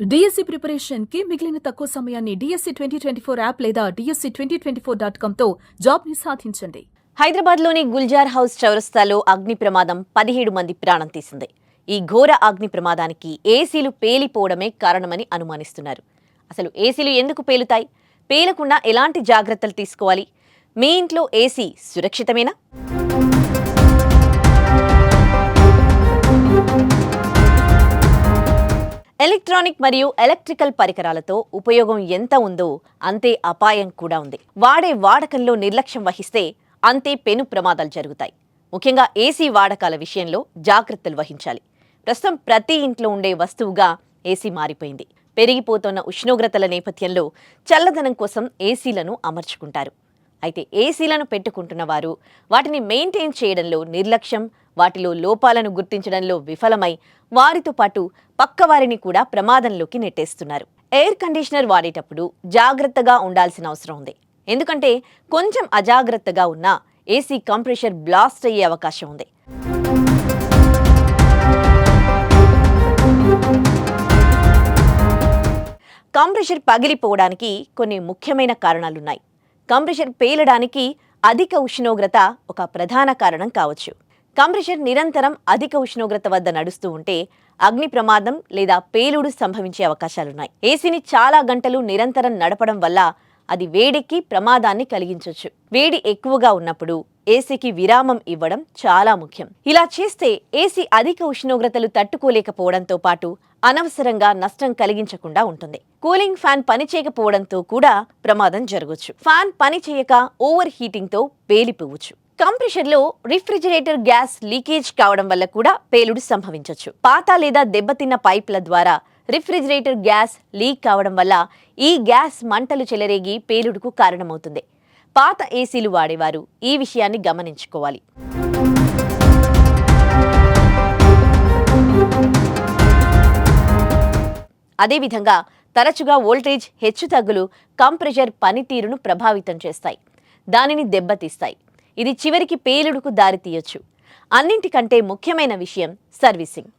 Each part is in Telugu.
డిఎస్సి ప్రిపరేషన్ కి మిగిలిన తక్కువ సమయాన్ని డిఎస్సి 2024 యాప్ లేదా DSC2024.com తో జాబ్ ని సాధించండి. హైదరాబాద్లోని గుల్జార్ హౌస్ చౌరస్తాలో అగ్ని ప్రమాదం 17 మంది ప్రాణం తీసింది. ఈ ఘోర అగ్ని ప్రమాదానికి ఏసీలు పేలిపోవడమే కారణమని అనుమానిస్తున్నారు. అసలు ఏసీలు ఎందుకు పేలుతాయి? పేలకుండా ఎలాంటి జాగ్రత్తలు తీసుకోవాలి? మీ ఇంట్లో ఏసీ సురక్షితమేనా? ఎలక్ట్రానిక్ మరియు ఎలక్ట్రికల్ పరికరాలతో ఉపయోగం ఎంత ఉందో అంతే అపాయం కూడా ఉంది. వాడకంలో నిర్లక్ష్యం వహిస్తే అంతే పెను ప్రమాదాలు జరుగుతాయి. ముఖ్యంగా ఏసీ వాడకాల విషయంలో జాగ్రత్తలు వహించాలి. ప్రస్తుతం ప్రతి ఇంట్లో ఉండే వస్తువుగా ఏసీ మారిపోయింది. పెరిగిపోతున్న ఉష్ణోగ్రతల నేపథ్యంలో చల్లదనం కోసం ఏసీలను అమర్చుకుంటారు. అయితే ఏసీలను పెట్టుకుంటున్న వారు వాటిని మెయింటైన్ చేయడంలో నిర్లక్ష్యం, వాటిలో లోపాలను గుర్తించడంలో విఫలమై వారితో పాటు పక్కవారిని కూడా ప్రమాదంలోకి నెట్టేస్తున్నారు. ఎయిర్ కండిషనర్ వాడేటప్పుడు జాగ్రత్తగా ఉండాల్సిన అవసరం ఉంది. ఎందుకంటే కొంచెం అజాగ్రత్తగా ఉన్నా ఏసీ కంప్రెషర్ బ్లాస్ట్ అయ్యే అవకాశం ఉంది. కంప్రెషర్ పగిలిపోవడానికి కొన్ని ముఖ్యమైన కారణాలున్నాయి. కంప్రెషర్ పేలడానికి అధిక ఉష్ణోగ్రత ఒక ప్రధాన కారణం కావచ్చు. కంప్రెషర్ నిరంతరం అధిక ఉష్ణోగ్రత వద్ద నడుస్తూ ఉంటే అగ్ని ప్రమాదం లేదా పేలుడు సంభవించే అవకాశాలున్నాయి. ఏసీని చాలా గంటలు నిరంతరం నడపడం వల్ల అది వేడెక్కి ప్రమాదాన్ని కలిగించవచ్చు. వేడి ఎక్కువగా ఉన్నప్పుడు ఏసీకి విరామం ఇవ్వడం చాలా ముఖ్యం. ఇలా చేస్తే ఏసీ అధిక ఉష్ణోగ్రతలు తట్టుకోలేకపోవడంతో పాటు అనవసరంగా నష్టం కలిగించకుండా ఉంటుంది. కూలింగ్ ఫ్యాన్ పనిచేయకపోవడంతో కూడా ప్రమాదం జరగవచ్చు. ఫ్యాన్ పనిచేయక ఓవర్ హీటింగ్ తో పేలిపోవచ్చు. కంప్రెషర్లో రిఫ్రిజిరేటర్ గ్యాస్ లీకేజ్ కావడం వల్ల కూడా పేలుడు సంభవించవచ్చు. పాత లేదా దెబ్బతిన్న పైప్ల ద్వారా రిఫ్రిజిరేటర్ గ్యాస్ లీక్ కావడం వల్ల ఈ గ్యాస్ మంటలు చెలరేగి పేలుడుకు కారణమవుతుంది. పాత ఏసీలు వాడేవారు ఈ విషయాన్ని గమనించుకోవాలి. అదేవిధంగా తరచుగా వోల్టేజ్ హెచ్చుతగ్గులు కంప్రెషర్ పనితీరును ప్రభావితం చేస్తాయి, దానిని దెబ్బతీస్తాయి. ఇది చివరికి పేలుడుకు దారితీయొచ్చు. అన్నింటికంటే ముఖ్యమైన విషయం సర్వీసింగ్.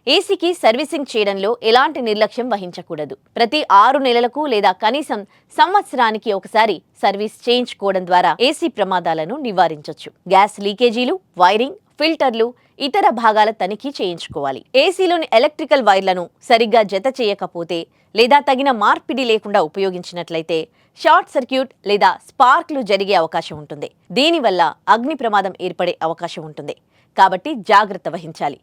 ఏసీకి సర్వీసింగ్ చేయడంలో ఎలాంటి నిర్లక్ష్యం వహించకూడదు. ప్రతి 6 నెలలకు లేదా కనీసం సంవత్సరానికి ఒకసారి సర్వీస్ చేయించుకోవడం ద్వారా ఏసీ ప్రమాదాలను నివారించవచ్చు. గ్యాస్ లీకేజీలు, వైరింగ్, ఫిల్టర్లు, ఇతర భాగాల తనిఖీ చేయించుకోవాలి. ఏసీలోని ఎలక్ట్రికల్ వైర్లను సరిగ్గా జత చేయకపోతే లేదా తగిన మార్పిడి లేకుండా ఉపయోగించినట్లయితే షార్ట్ సర్క్యూట్ లేదా స్పార్క్లు జరిగే అవకాశం ఉంటుంది. దీనివల్ల అగ్ని ప్రమాదం ఏర్పడే అవకాశం ఉంటుంది. కాబట్టి జాగ్రత్త వహించాలి.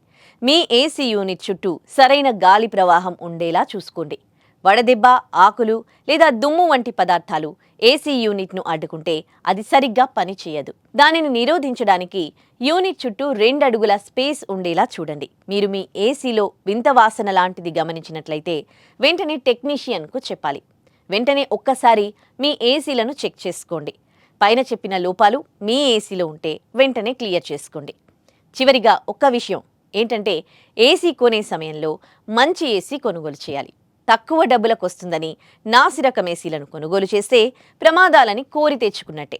మీ ఏసీ యూనిట్ చుట్టూ సరైన గాలి ప్రవాహం ఉండేలా చూసుకోండి. వడదెబ్బ, ఆకులు లేదా దుమ్ము వంటి పదార్థాలు ఏసీ యూనిట్ను అడ్డుకుంటే అది సరిగ్గా పనిచేయదు. దానిని నిరోధించడానికి యూనిట్ చుట్టూ 2 అడుగుల స్పేస్ ఉండేలా చూడండి. మీరు మీ ఏసీలో వింత వాసన లాంటిది గమనించినట్లయితే వెంటనే టెక్నీషియన్కు చెప్పాలి. వెంటనే ఒక్కసారి మీ ఏసీలను చెక్ చేసుకోండి. పైన చెప్పిన లోపాలు మీ ఏసీలో ఉంటే వెంటనే క్లియర్ చేసుకోండి. చివరిగా ఒక్క విషయం ఏంటంటే ఏసీ కొనే సమయంలో మంచి ఏసీ కొనుగోలు చేయాలి. తక్కువ డబ్బులకు వస్తుందని నాసిరకం ఏసీలను కొనుగోలు చేస్తే ప్రమాదాలని కోరి తెచ్చుకున్నట్టే.